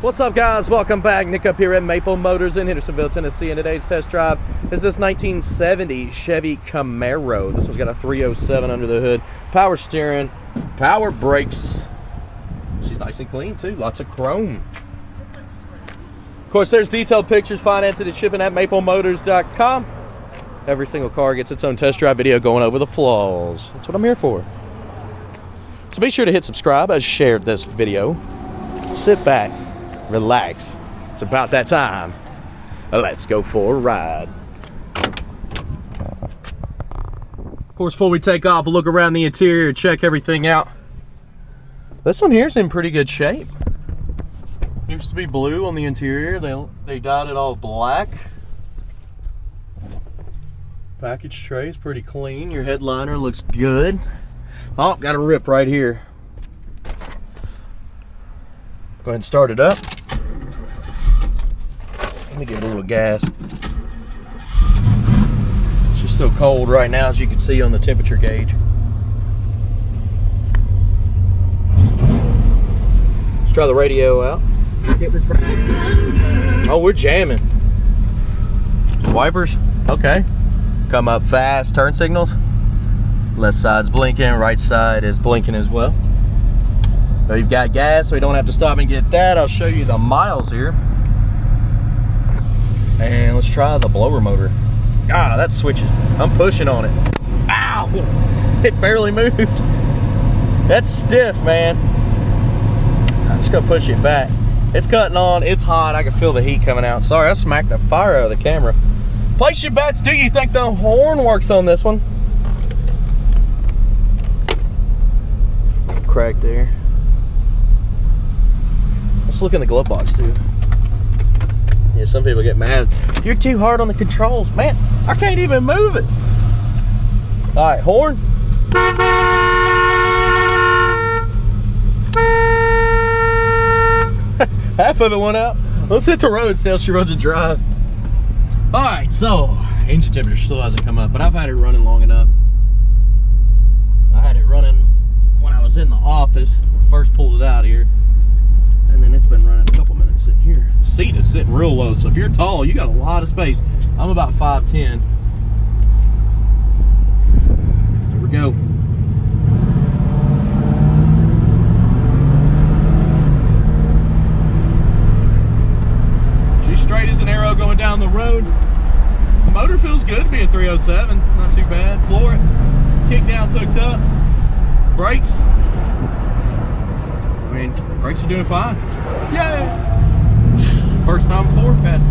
What's up, guys? Welcome back. Nick up here at Maple Motors in Hendersonville, Tennessee, and today's test drive is this 1970 Chevy Camaro. This one's got a 307 under the hood, power steering, power brakes. She's nice and clean too, lots of chrome. Of course, there's detailed pictures, financing and shipping at maplemotors.com. Every single car gets its own test drive video going over the flaws. That's what I'm here for. So be sure to hit subscribe as shared this video. Sit back, relax. It's about that time. Let's go for a ride. Of course, before we take off, we'll look around the interior, check everything out. This one here's in pretty good shape. Used to be blue on the interior. They dyed it all black. Package tray is pretty clean. Your headliner looks good. Oh, got a rip right here. Go ahead and start it up. Let me give it a little gas. It's just so cold right now, as you can see on the temperature gauge. Let's try the radio out. Oh, we're jamming. Wipers, okay. Come up fast, turn signals. Left side's blinking, right side is blinking as well. So you've got gas, so we don't have to stop and get that. I'll show you the miles here. And let's try the blower motor. Ah, that switches. I'm pushing on it. Ow! It barely moved. That's stiff, man. I'm just gonna push it back. It's cutting on, it's hot. I can feel the heat coming out. Sorry, I smacked the fire out of the camera. Place your bets. Do you think the horn works on this one? Crack there. Let's look in the glove box too. Yeah, some people get mad. You're too hard on the controls. Man, I can't even move it. All right, horn. Half of it went out. Let's hit the road, see how she runs and drives. All right, so engine temperature still hasn't come up, but I've had it running long enough. I had it running when I was in the office, first pulled it out here, and then it's been running a couple minutes sitting here. The seat is sitting real low, so if you're tall, you got a lot of space. I'm about 5'10". Here we go. She's straight as an arrow going down the road. The motor feels good to be a 307, not too bad. Floor it, kick down's hooked up. Brakes, I mean, brakes are doing fine. Yay! First time before, passed.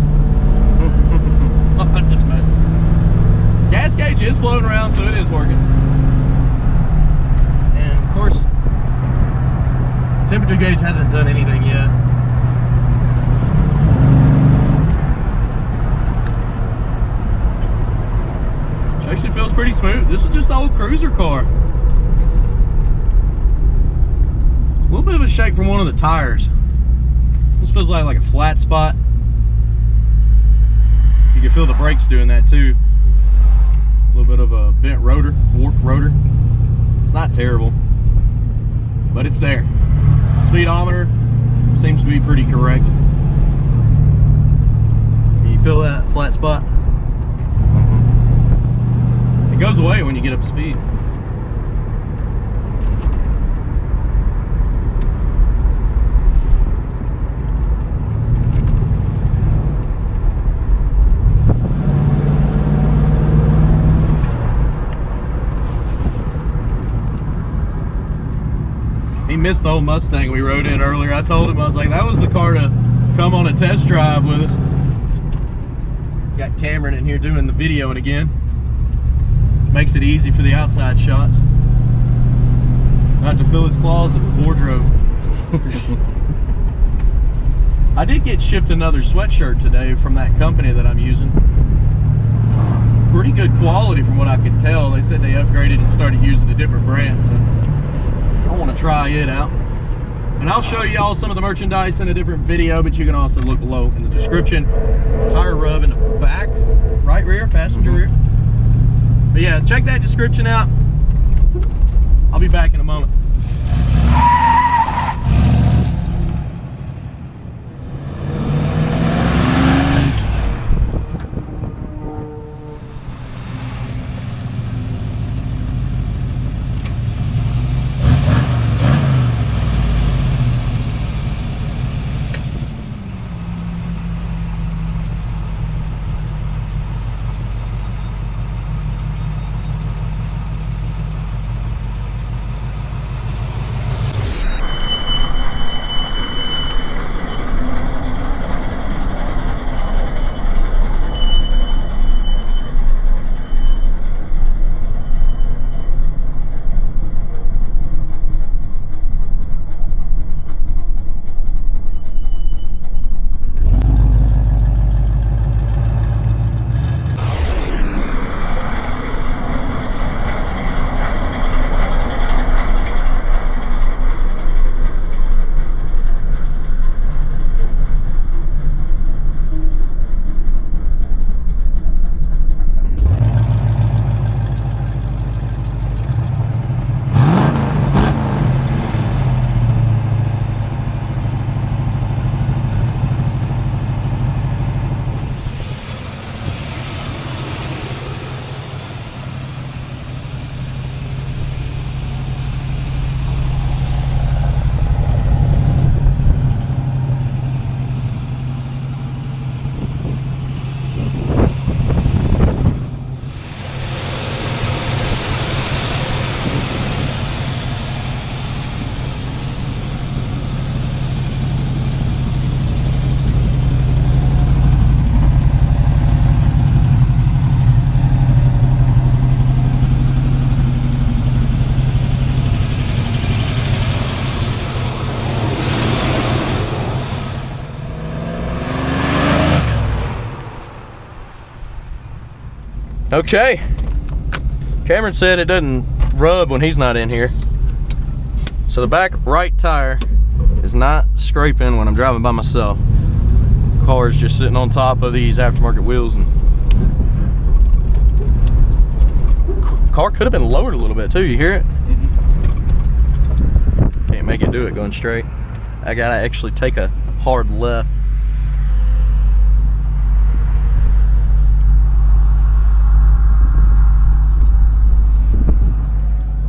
I just messed. Gas gauge is floating around, so it is working. And of course, temperature gauge hasn't done anything yet. It actually feels pretty smooth. This is just an old cruiser car. A little bit of a shake from one of the tires. This feels like a flat spot. You can feel the brakes doing that too. A little bit of a bent rotor, warped rotor. It's not terrible, but it's there. Speedometer seems to be pretty correct. Can you feel that flat spot? It goes away when you get up to speed. He missed the old Mustang we rode in earlier. I told him, I was like, that was the car to come on a test drive with us. Got Cameron in here doing the videoing again. Makes it easy for the outside shots. Not to fill his closet with wardrobe. I did get shipped another sweatshirt today from that company that I'm using. Pretty good quality from what I could tell. They said they upgraded and started using a different brand, so I want to try it out. And I'll show you all some of the merchandise in a different video, but you can also look below in the description. Tire rub in the back, right rear, passenger rear. But yeah, check that description out. I'll be back in a moment. Okay. Cameron said it doesn't rub when he's not in here. So the back right tire is not scraping when I'm driving by myself. Car's just sitting on top of these aftermarket wheels, and car could have been lowered a little bit too. You hear it? Can't make it do it going straight. I gotta actually take a hard left.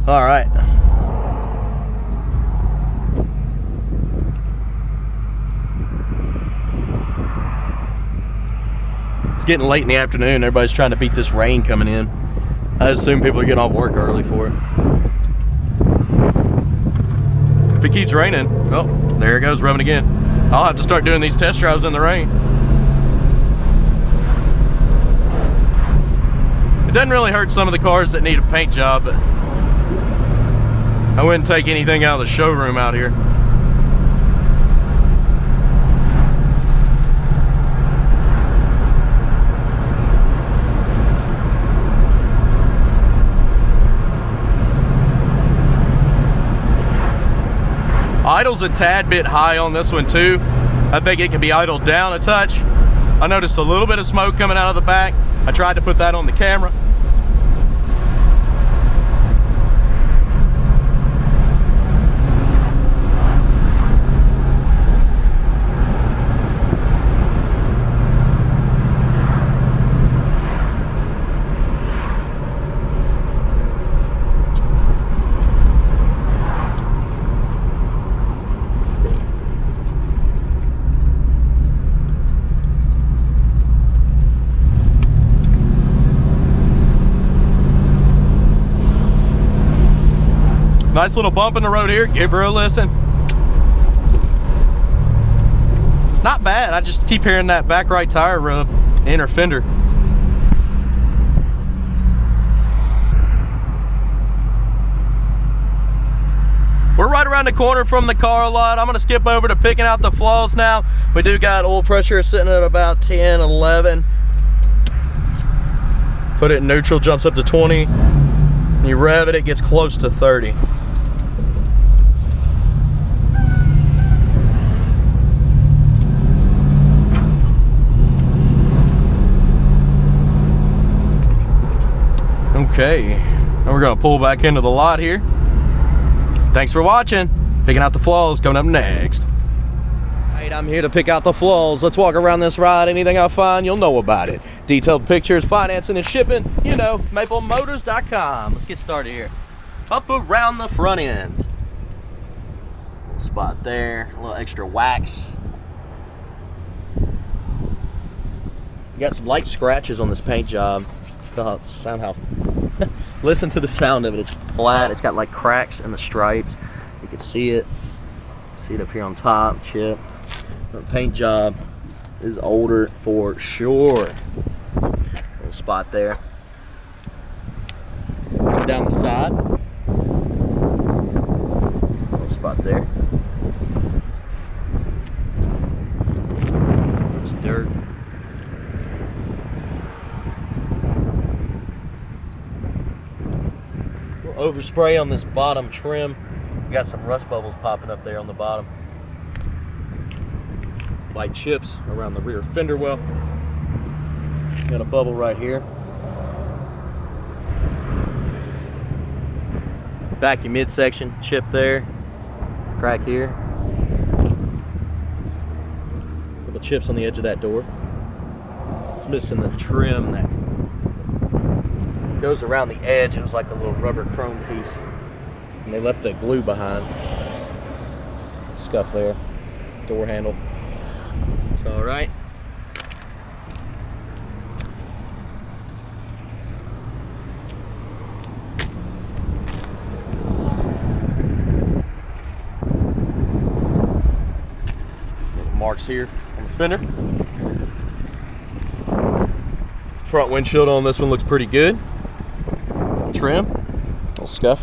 All right. It's getting late in the afternoon. Everybody's trying to beat this rain coming in. I assume people are getting off work early for it. If it keeps raining, oh, there it goes, rubbing again. I'll have to start doing these test drives in the rain. It doesn't really hurt some of the cars that need a paint job, but I wouldn't take anything out of the showroom out here. Idle's a tad bit high on this one too. I think it can be idled down a touch. I noticed a little bit of smoke coming out of the back. I tried to put that on the camera. Nice little bump in the road here. Give her a listen. Not bad. I just keep hearing that back right tire rub, inner fender. We're right around the corner from the car lot. I'm going to skip over to picking out the flaws now. We do got oil pressure sitting at about 10, 11. Put it in neutral, jumps up to 20. When you rev it, it gets close to 30. Okay, now we're gonna pull back into the lot here. Thanks for watching. Picking out the flaws coming up next. Alright, I'm here to pick out the flaws. Let's walk around this ride. Anything I find, you'll know about it. Detailed pictures, financing, and shipping, you know, maplemotors.com. Let's get started here. Up around the front end. Little spot there, a little extra wax. You got some light scratches on this paint job. Sound how listen to the sound of it. It's flat. It's got like cracks in the stripes. You can see it. See it up here on top. Chip. The paint job is older for sure. Little spot there. Coming down the side. Little spot there. It's dirt. Overspray on this bottom trim. We got some rust bubbles popping up there on the bottom. Light chips around the rear fender well. Got a bubble right here. Vacuum midsection chip there. Crack here. Little chips on the edge of that door. It's missing the trim that goes around the edge. It was like a little rubber chrome piece, and they left the glue behind. Scuff there. Door handle. It's all right. Little marks here on the fender. Front windshield on this one looks pretty good. Trim, little scuff.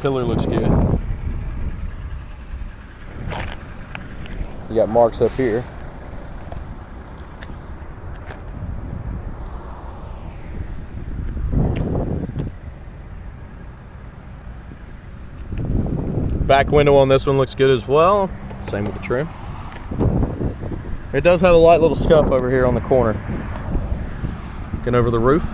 Pillar looks good. You got marks up here. Back window on this one looks good as well. Same with the trim. It does have a light little scuff over here on the corner. Looking over the roof.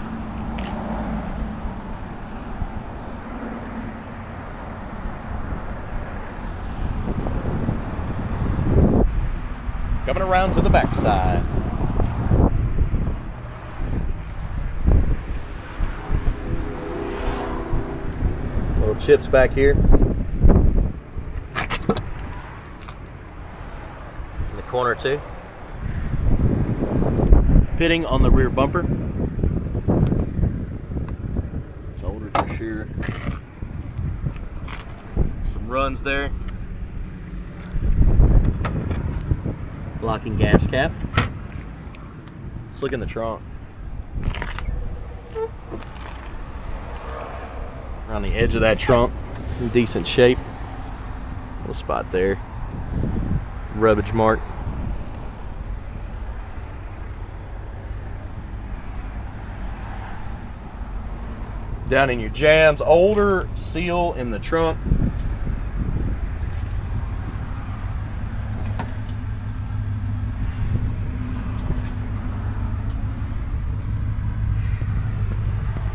Coming around to the back side. Little chips back here. In the corner too. Pitting on the rear bumper. It's older for sure. Some runs there. Locking gas cap. Let's look in the trunk. Around the edge of that trunk, in decent shape. Little spot there. Rubbage mark. Down in your jams, older seal in the trunk.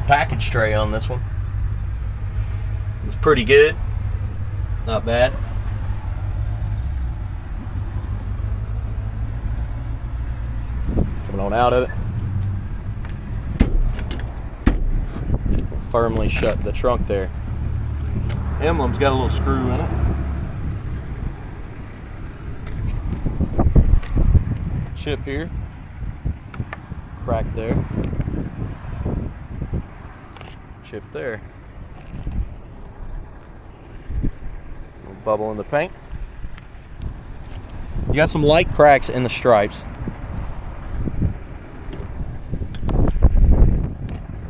Package tray on this one. It's pretty good. Not bad. Coming on out of it. Firmly shut the trunk there. Emblem's got a little screw in it. Chip here. Crack there. Chip there. Little bubble in the paint. You got some light cracks in the stripes.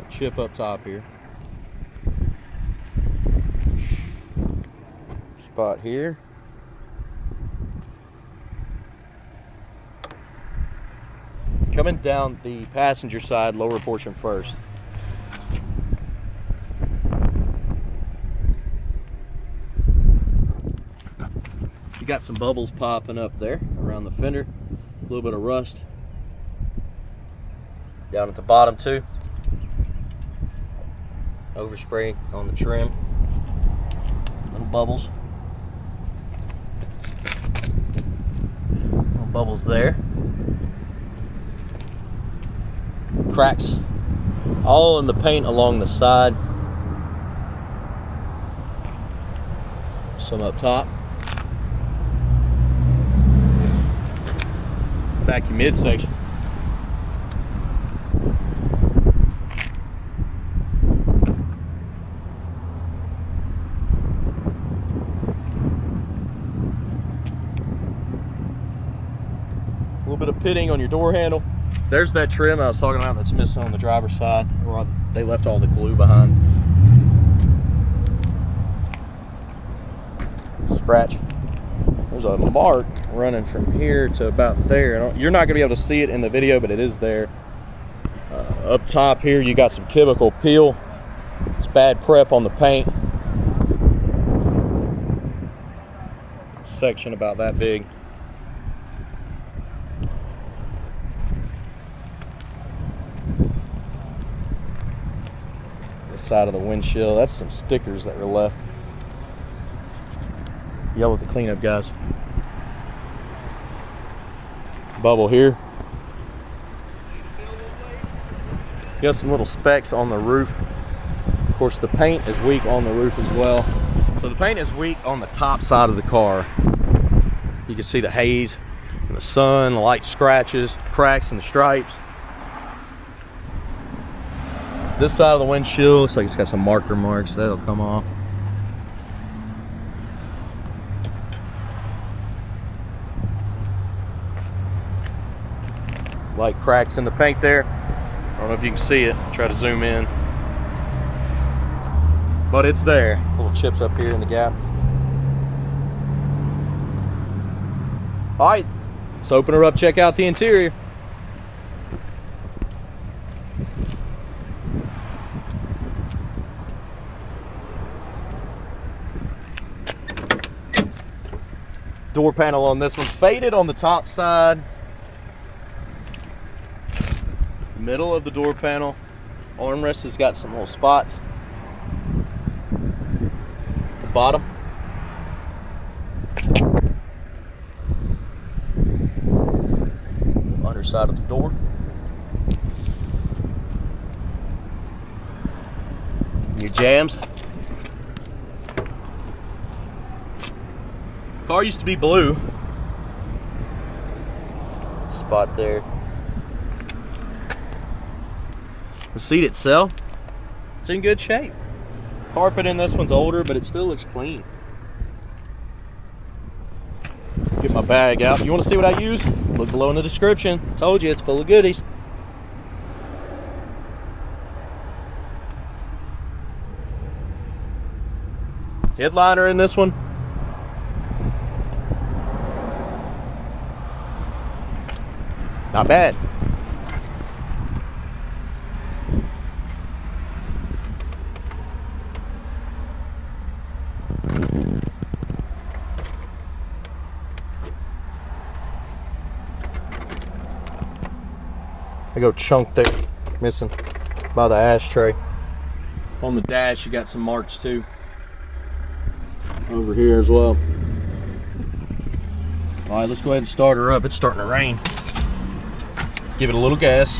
Chip up top here. Spot here. Coming down the passenger side, lower portion first. You got some bubbles popping up there around the fender. A little bit of rust. Down at the bottom too. Overspray on the trim. Little bubbles. Little bubbles there. Cracks all in the paint along the side. Some up top. Back your midsection. A little bit of pitting on your door handle. There's that trim I was talking about that's missing on the driver's side, where they left all the glue behind. Scratch. There's a mark running from here to about there. You're not going to be able to see it in the video, but it is there. Up top here, you got some chemical peel. It's bad prep on the paint. Section about that big. This side of the windshield, that's some stickers that were left. Yell at the cleanup guys. Bubble here. You got some little specks on the roof. Of course, the paint is weak on the roof as well. So the paint is weak on the top side of the car. You can see the haze in the sun, the light scratches, cracks in the stripes. This side of the windshield looks like it's got some marker marks. That'll come off. Light cracks in the paint there. I don't know if you can see it. Try to zoom in. But it's there. Little chips up here in the gap. All right, let's open her up, check out the interior. Door panel on this one, faded on the top side. Middle of the door panel. Armrest has got some little spots. The bottom. Underside of the door. Your jams. Car used to be blue. Spot there. The seat itself, it's in good shape. Carpet in this one's older, but it still looks clean. Get my bag out. You want to see what I use? Look below in the description. Told you, it's full of goodies. Headliner in this one. Not bad. I go chunk there, missing by the ashtray. On the dash, you got some marks too. Over here as well. All right, let's go ahead and start her up. It's starting to rain. Give it a little gas.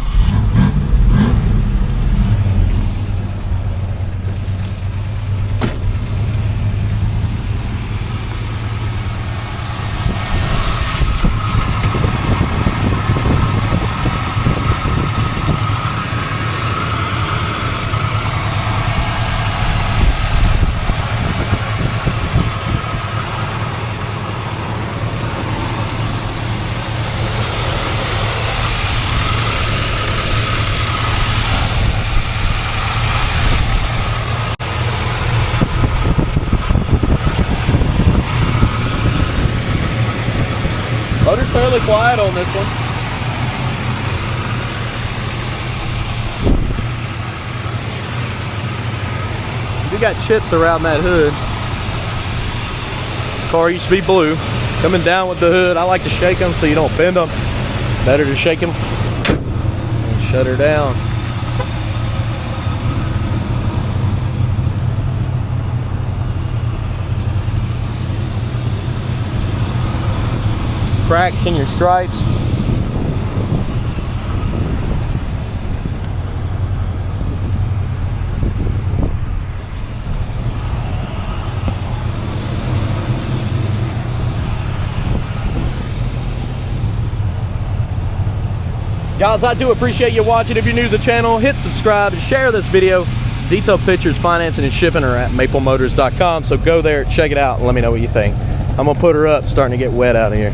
Motor's fairly quiet on this one. We got chips around that hood. Car used to be blue. Coming down with the hood, I like to shake them so you don't bend them. Better to shake them and shut her down. Cracks in your stripes. Guys, I do appreciate you watching. If you're new to the channel, hit subscribe and share this video. Detailed pictures, financing, and shipping are at maplemotors.com. So go there, check it out, and let me know what you think. I'm gonna put her up, starting to get wet out of here.